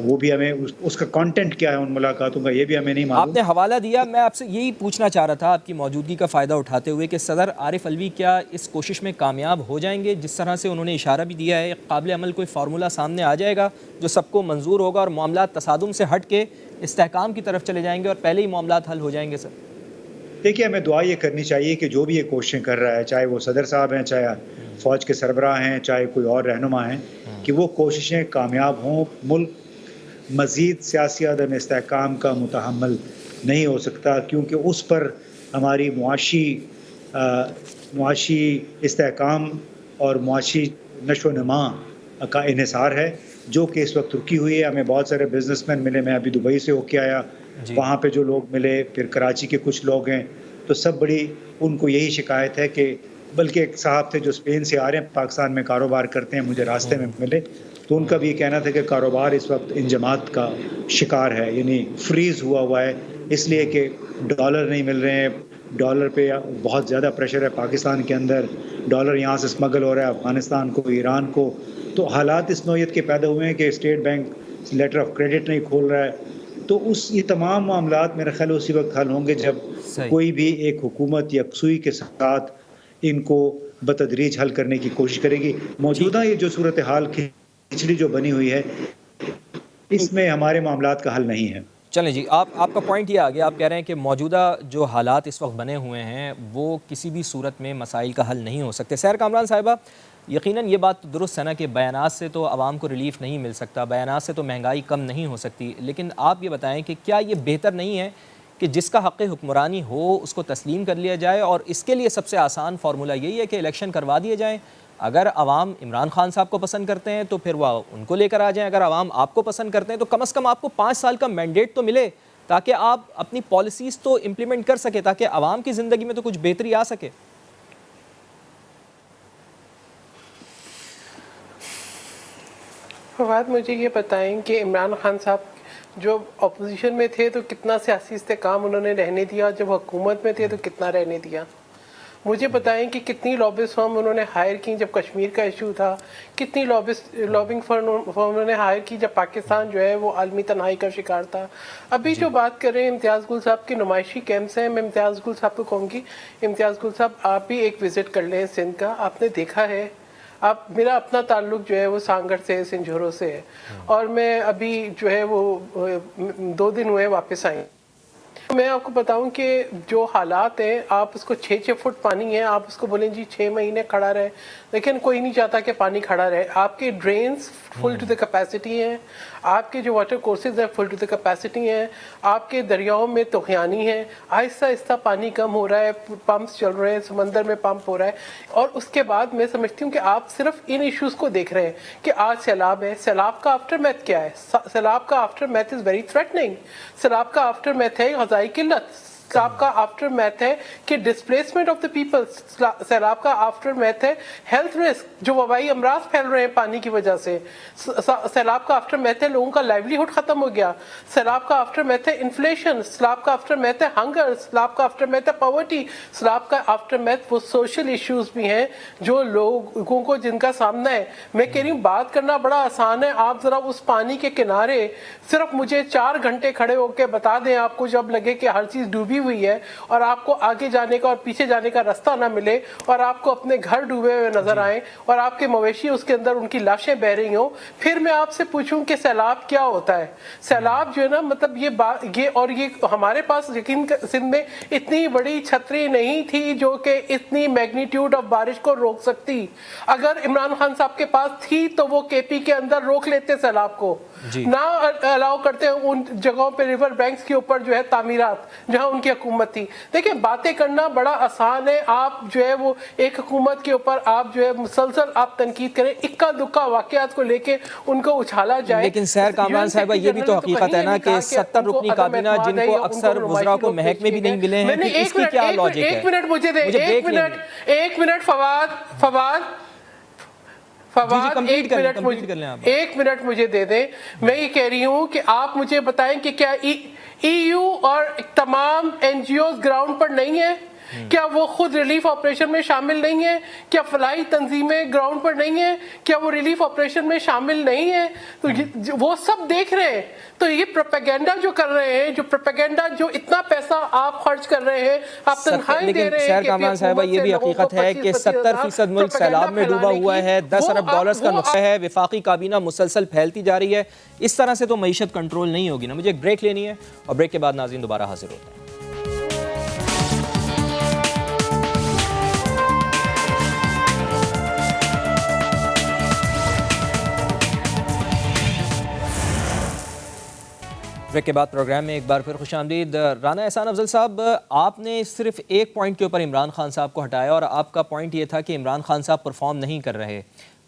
وہ بھی ہمیں اس کا کانٹینٹ کیا ہے ان ملاقاتوں کا یہ بھی ہمیں نہیں معلوم. آپ نے حوالہ دیا, میں آپ سے یہی پوچھنا چاہ رہا تھا آپ کی موجودگی کا فائدہ اٹھاتے ہوئے کہ صدر عارف الوی کیا اس کوشش میں کامیاب ہو جائیں گے؟ جس طرح سے انہوں نے اشارہ بھی دیا ہے قابل عمل کوئی فارمولہ سامنے آ جائے گا جو سب کو منظور ہوگا اور معاملات تصادم سے ہٹ کے استحکام کی طرف چلے جائیں گے اور پہلے ہی معاملات حل ہو جائیں گے؟ سر دیکھیے ہمیں دعا یہ کرنی چاہیے کہ جو بھی یہ کوششیں کر رہا ہے, چاہے وہ صدر صاحب ہیں, چاہے فوج کے سربراہ ہیں, چاہے کوئی اور رہنما ہیں, کہ وہ کوششیں کامیاب ہوں. ملک مزید سیاسی عدم استحکام کا متحمل نہیں ہو سکتا, کیونکہ اس پر ہماری معاشی استحکام اور معاشی نشو و نما کا انحصار ہے, جو کہ اس وقت رکی ہوئی ہے. ہمیں بہت سارے بزنس مین ملے, میں ابھی دبئی سے ہو کے آیا, وہاں پہ جو لوگ ملے, پھر کراچی کے کچھ لوگ ہیں, تو سب بڑی ان کو یہی شکایت ہے کہ بلکہ ایک صاحب تھے جو اسپین سے آ رہے ہیں, پاکستان میں کاروبار کرتے ہیں, مجھے راستے میں ملے, تو ان کا بھی یہ کہنا تھا کہ کاروبار اس وقت انجماد کا شکار ہے, یعنی فریز ہوا ہے, اس لیے کہ ڈالر نہیں مل رہے ہیں, ڈالر پہ بہت زیادہ پریشر ہے پاکستان کے اندر, ڈالر یہاں سے اسمگل ہو رہا ہے افغانستان کو, ایران کو. تو حالات اس نوعیت کے پیدا ہوئے ہیں کہ state bank letter of credit نہیں کھول رہا ہے. تو یہ تمام معاملات میرے خیال اسی وقت حل ہوں گے جب کوئی بھی ایک حکومت یکسوئی کے ساتھ ان کو بتدریج حل کرنے کی کوشش کرے گی. موجودہ یہ جو صورتحال کھچڑی جو بنی ہوئی ہے, اس میں ہمارے معاملات کا حل نہیں ہے. چلیں جی, آپ کا پوائنٹ یہ آگیا, آپ کہہ رہے ہیں کہ موجودہ جو حالات اس وقت بنے ہوئے ہیں وہ کسی بھی صورت میں مسائل کا حل نہیں ہو سکتے. سحر کامران صاحبہ, یقیناً یہ بات درست ہے نا کہ بیانات سے تو عوام کو ریلیف نہیں مل سکتا, بیانات سے تو مہنگائی کم نہیں ہو سکتی, لیکن آپ یہ بتائیں کہ کیا یہ بہتر نہیں ہے کہ جس کا حق حکمرانی ہو اس کو تسلیم کر لیا جائے, اور اس کے لیے سب سے آسان فارمولہ یہی ہے کہ الیکشن کروا دیے جائیں. اگر عوام عمران خان صاحب کو پسند کرتے ہیں تو پھر وہ ان کو لے کر آ جائیں, اگر عوام آپ کو پسند کرتے ہیں تو کم از کم آپ کو 5 سال کا مینڈیٹ تو ملے تاکہ آپ اپنی پالیسیز تو امپلیمنٹ کر سکیں, تاکہ عوام کی زندگی میں تو کچھ بہتری آ سکے. فواد, مجھے یہ بتائیں کہ عمران خان صاحب جو اپوزیشن میں تھے تو کتنا سیاسی استحکام انہوں نے رہنے دیا, جب حکومت میں تھے تو کتنا رہنے دیا. مجھے بتائیں کہ کتنی لابسٹ فرم انہوں نے ہائر کی جب کشمیر کا ایشو تھا, کتنی لابنگ فرم انہوں نے ہائر کی جب پاکستان جو ہے وہ عالمی تنہائی کا شکار تھا. ابھی جو بات کر رہے ہیں امتیاز گل صاحب کے نمائشی کیمپس ہیں, میں امتیاز گل صاحب کو کہوں گی, امتیاز گل صاحب آپ بھی ایک وزٹ کر لیں سندھ کا. آپ نے دیکھا ہے, میرا اپنا تعلق جو ہے وہ سانگڑ سے, سنجھوروں سے ہے, اور میں ابھی جو ہے وہ 2 دن ہوئے واپس آئے. میں آپ کو بتاؤں کہ جو حالات ہیں, آپ اس کو 6 فٹ پانی ہے, آپ اس کو بولیں جی 6 مہینے کھڑا رہے, لیکن کوئی نہیں چاہتا کہ پانی کھڑا رہے. آپ کے drains full to the capacity ہیں, آپ کے جو واٹر کورسز ہیں فل ٹو دا کیپیسٹی ہیں, آپ کے دریاؤں میں طغیانی ہیں, آہستہ آہستہ پانی کم ہو رہا ہے, پمپس چل رہے ہیں, سمندر میں پمپ ہو رہا ہے. اور اس کے بعد میں سمجھتی ہوں کہ آپ صرف ان ایشوز کو دیکھ رہے ہیں کہ آج سیلاب ہے, سیلاب کا آفٹر میتھ کیا ہے؟ سیلاب کا after math is very threatening. سیلاب کا آفٹر میتھ ہے غذائی قلت, سیلاب کا آفٹر میتھ ہے کہ ڈسپلیسمنٹ آف دا پیپل, سیلاب کا آفٹر میتھ ہے ہیلتھ رسک, جو وبائی امراض پھیل رہے ہیں پانی کی وجہ سے. سیلاب کا آفٹر میتھ ہے لوگوں کا لائیولی ہوڈ ختم ہو گیا. سیلاب کا آفٹر میتھ ہے انفلیشن, سیلاب کا آفٹر میتھ ہے ہنگر, سیلاب کا آفٹر میتھ ہے پاورٹی, سیلاب کا آفٹر میتھ وہ سوشل ایشوز بھی ہیں جو لوگوں کو جن کا سامنا ہے. میں کہہ رہی ہوں بات کرنا بڑا آسان ہے, آپ ذرا اس پانی کے کنارے صرف مجھے 4 گھنٹے کھڑے ہو کے بتا دیں, آپ کو جب لگے کہ ہر چیز ڈوبی ہوئی ہے اور آپ کو آگے جانے کا اور پیچھے جانے کا راستہ نہ ملے, اور آپ کو اپنے گھر ڈوبے ہوئے نظر آئیں اور آپ کے مویشی اس کے اندر ان کی لاشیں بہ رہی ہوں, پھر میں آپ سے پوچھوں کہ سیلاب کیا ہوتا ہے. سیلاب جو ہے نا, مطلب یہ ہمارے پاس یقین سندھ میں اتنی بڑی چھتری نہیں تھی جو کہ اتنی میگنیٹیوڈ آف بارش کو روک سکتی. اگر عمران خان صاحب کے پاس تھی تو وہ کے پی کے اندر روک لیتے سیلاب کو, نہ الاؤ کرتے ان جگہوں پہ ریور بینکس کے اوپر جو ہے تعمیرات جہاں ان کی حکومت تھی. دیکھیں باتیں کرنا بڑا آسان ہے, آپ جو ہے وہ ایک حکومت کے اوپر آپ جو ہے مسلسل آپ تنقید کریں, اکا دکا واقعات کو لے کے ان کو اچھالا جائے. لیکن سحر کامران صاحبہ یہ بھی تو حقیقت ہے نا کہ 70 رکنی کابینہ جن کو اکثر وزراء کو محکمے بھی نہیں ملے ہیں, اس کی کیا لاجک ہے؟ ایک منٹ مجھے دے, ایک منٹ فواد ایک منٹ مجھے دے دیں. میں یہ کہہ رہی ہوں کہ آپ مجھے بتائیں کہ کیا ای یو اور تمام این جی اوز گراؤنڈ پر نہیں ہے؟ کیا وہ خود ریلیف آپریشن میں شامل نہیں ہیں؟ کیا فلاحی تنظیمیں گراؤنڈ پر نہیں ہیں؟ کیا وہ ریلیف آپریشن میں شامل نہیں ہیں؟ تو وہ سب دیکھ رہے ہیں. تو یہ پروپیگنڈا جو کر رہے ہیں، جو پروپیگنڈا جو اتنا پیسہ آپ خرچ کر رہے ہیں، آپ تنخواہیں دے رہے ہیں. سیر کامران صاحبہ یہ بھی حقیقت ہے کہ 70% ملک سیلاب میں ڈوبا ہوا ہے، 10 ارب ڈالرز کا نقصان ہے، وفاقی کابینہ مسلسل پھیلتی جا رہی ہے. اس طرح سے تو معیشت کنٹرول نہیں ہوگی نا. مجھے ایک بریک لینی ہے اور بریک کے بعد ناظرین دوبارہ حاضر ہوتے ہیں. بریک کے بعد پروگرام میں ایک بار پھر خوش آمدید. رانا احسان افضل صاحب، آپ نے صرف ایک پوائنٹ کے اوپر عمران خان صاحب کو ہٹایا اور آپ کا پوائنٹ یہ تھا کہ عمران خان صاحب پرفارم نہیں کر رہے.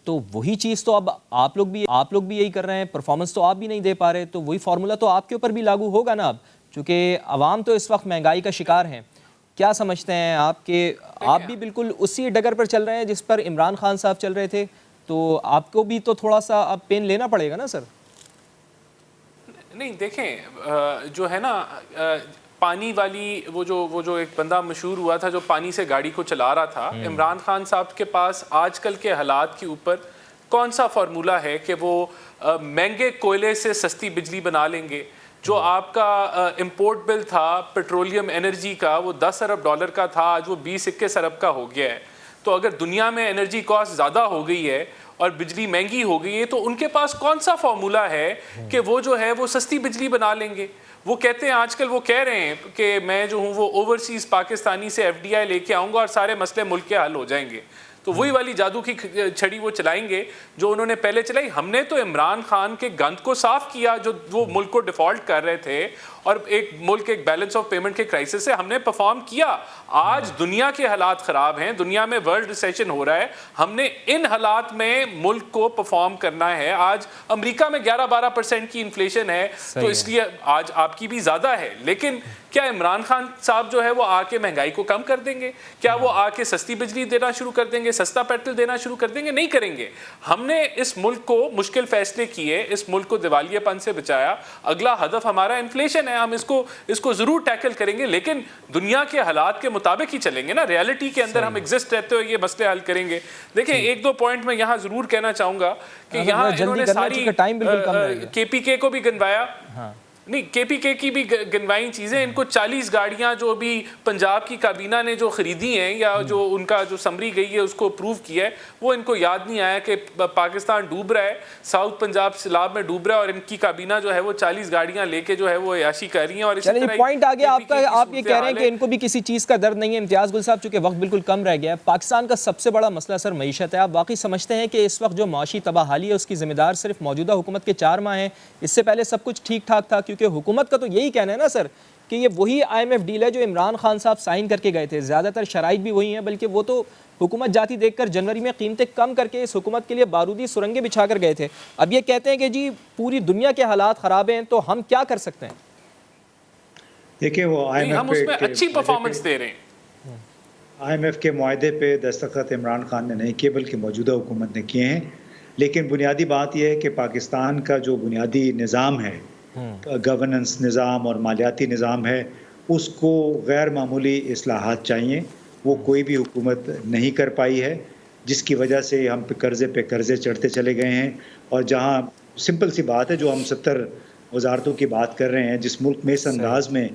تو وہی چیز تو اب آپ لوگ بھی یہی کر رہے ہیں، پرفارمنس تو آپ بھی نہیں دے پا رہے، تو وہی فارمولا تو آپ کے اوپر بھی لاگو ہوگا نا اب، چونکہ عوام تو اس وقت مہنگائی کا شکار ہیں. کیا سمجھتے ہیں آپ کہ آپ بھی بالکل اسی ڈگر پر چل رہے ہیں جس پر عمران خان صاحب چل رہے تھے؟ تو آپ کو بھی تو تھوڑا سا اب پین لینا پڑے گا نا سر. نہیں دیکھیں، جو ہے نا پانی والی وہ جو ایک بندہ مشہور ہوا تھا جو پانی سے گاڑی کو چلا رہا تھا، عمران خان صاحب کے پاس آج کل کے حالات کے اوپر کون سا فارمولا ہے کہ وہ مہنگے کوئلے سے سستی بجلی بنا لیں گے؟ جو آپ کا امپورٹ بل تھا پیٹرولیم انرجی کا، وہ 10 ارب ڈالر کا تھا، آج وہ 20-21 ارب کا ہو گیا ہے. تو اگر دنیا میں انرجی کاسٹ زیادہ ہو گئی ہے اور بجلی مہنگی ہو گئی ہے، تو ان کے پاس کون سا فارمولا ہے کہ وہ جو ہے وہ سستی بجلی بنا لیں گے؟ وہ کہتے ہیں، آج کل وہ کہہ رہے ہیں کہ میں جو ہوں وہ اوورسیز پاکستانی سے FDI لے کے آؤں گا اور سارے مسئلے ملک کے حل ہو جائیں گے. تو وہی والی جادو کی چھڑی وہ چلائیں گے جو انہوں نے پہلے چلائی. ہم نے تو عمران خان کے گند کو صاف کیا جو وہ ملک کو ڈیفالٹ کر رہے تھے اور ایک ملک ایک بیلنس آف پیمنٹ کے کرائسس سے ہم نے پرفارم کیا. آج دنیا کے حالات خراب ہیں، دنیا میں ورلڈ ریسیشن ہو رہا ہے، ہم نے ان حالات میں ملک کو پرفارم کرنا ہے. آج امریکہ میں 11-12% کی انفلیشن ہے، تو اس لیے آج آپ کی بھی زیادہ ہے. لیکن کیا عمران خان صاحب جو ہے وہ آ کے مہنگائی کو کم کر دیں گے؟ کیا وہ آ کے سستی بجلی دینا شروع کر دیں گے، سستا پیٹرول دینا شروع کر دیں گے؟ نہیں کریں گے. ہم نے اس ملک کو مشکل فیصلے کیے، اس ملک کو دیوالیے پن سے بچایا. اگلا ہدف ہمارا انفلیشن ہے، ہم اس کو ضرور ٹیکل کریں گے، لیکن دنیا کے حالات کے مطابق ہی چلیں گے نا. ریالٹی کے اندر ہم ایگزسٹ رہتے ہوئے یہ مسئلے حل کریں گے. دیکھیں، 1-2 پوائنٹ میں یہاں ضرور کہنا چاہوں گا کہ یہاں انہوں نے ساری KPK کو بھی گنوایا. نہیں، KPK کی بھی گنوائیں چیزیں. ان کو 40 گاڑیاں جو ابھی پنجاب کی کابینہ نے جو خریدی ہیں یا جو ان کا جو سمری گئی ہے اس کو اپروو کیا ہے، وہ ان کو یاد نہیں آیا کہ پاکستان ڈوب رہا ہے، ساؤتھ پنجاب سیلاب میں ڈوب رہا ہے، اور ان کی کابینہ جو ہے وہ 40 گاڑیاں لے کے جو ہے وہ عیاشی کر رہی ہیں. اور اسی طرح پوائنٹ آ گیا آپ کا. آپ یہ کہہ رہے ہیں کہ ان کو بھی کسی چیز کا درد نہیں ہے. امتیاز گل صاحب، چونکہ وقت بالکل کم رہ گیا ہے، پاکستان کا سب سے بڑا مسئلہ سر معیشت ہے. آپ واقعی سمجھتے ہیں کہ اس وقت جو معاشی تباہی ہے اس کی ذمہ دار صرف موجودہ حکومت کے 4 ماہ ہیں؟ اس سے پہلے سب کچھ ٹھیک ٹھاک تھا، کیونکہ حکومت کا تو یہی کہنا ہے نا سر کہ یہ وہی IMF ڈیل ہے جو عمران خان صاحب سائن کر کے گئے تھے. زیادہ تر شرائط بھی وہی ہیں، بلکہ وہ تو حکومت جاتی دیکھ کر جنوری میں قیمتیں کم کر کے اس حکومت کے لیے بارودی سرنگیں بچھا کر گئے تھے. اب یہ کہتے ہیں کہ جی پوری دنیا کے حالات خراب ہیں، تو ہم کیا کر سکتے ہیں؟ دیکھیں، وہ ہم اس میں اچھی پرفارمنس دے رہے ہیں. IMF کے معاہدے پہ دستخط عمران خان نے نہیں کیے بلکہ موجودہ حکومت نے کیے ہیں. لیکن بنیادی بات یہ ہے کہ پاکستان کا جو بنیادی نظام ہے، گورننس نظام اور مالیاتی نظام ہے، اس کو غیر معمولی اصلاحات چاہیے. وہ کوئی بھی حکومت نہیں کر پائی ہے، جس کی وجہ سے ہم پہ قرضے چڑھتے چلے گئے ہیں. اور جہاں سمپل سی بات ہے، جو ہم 70 وزارتوں کی بات کر رہے ہیں، جس ملک میں اس انداز میں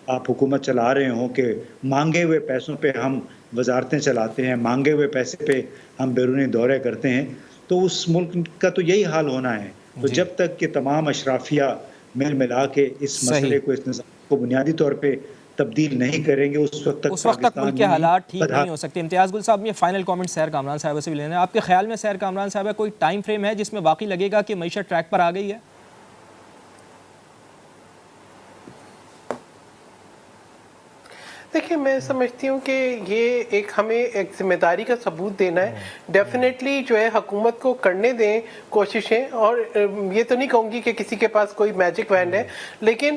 آپ حکومت چلا رہے ہوں کہ مانگے ہوئے پیسوں پہ ہم وزارتیں چلاتے ہیں، مانگے ہوئے پیسے پہ ہم بیرونی دورے کرتے ہیں، تو اس ملک کا تو یہی حال ہونا ہے. تو جب تک کہ تمام اشرافیہ مل ملا کے اس مسئلے کو، اس نظام کو بنیادی طور پہ تبدیل نہیں کریں گے، اس وقت تک ملک کے حالات ٹھیک نہیں ہو سکتے. امتیاز گل صاحب، یہ فائنل کامنٹ سیر کامران صاحب سے بھی لینا ہے. آپ کے خیال میں سیر کامران صاحب کوئی ٹائم فریم ہے جس میں واقعی لگے گا کہ معیشت ٹریک پر آ گئی ہے؟ دیکھیں، میں سمجھتی ہوں کہ یہ ہمیں ایک ذمہ داری کا ثبوت دینا ہے. ڈیفینیٹلی جو ہے حکومت کو کرنے دیں کوششیں، اور یہ تو نہیں کہوں گی کہ کسی کے پاس کوئی میجک وینڈ ہے، لیکن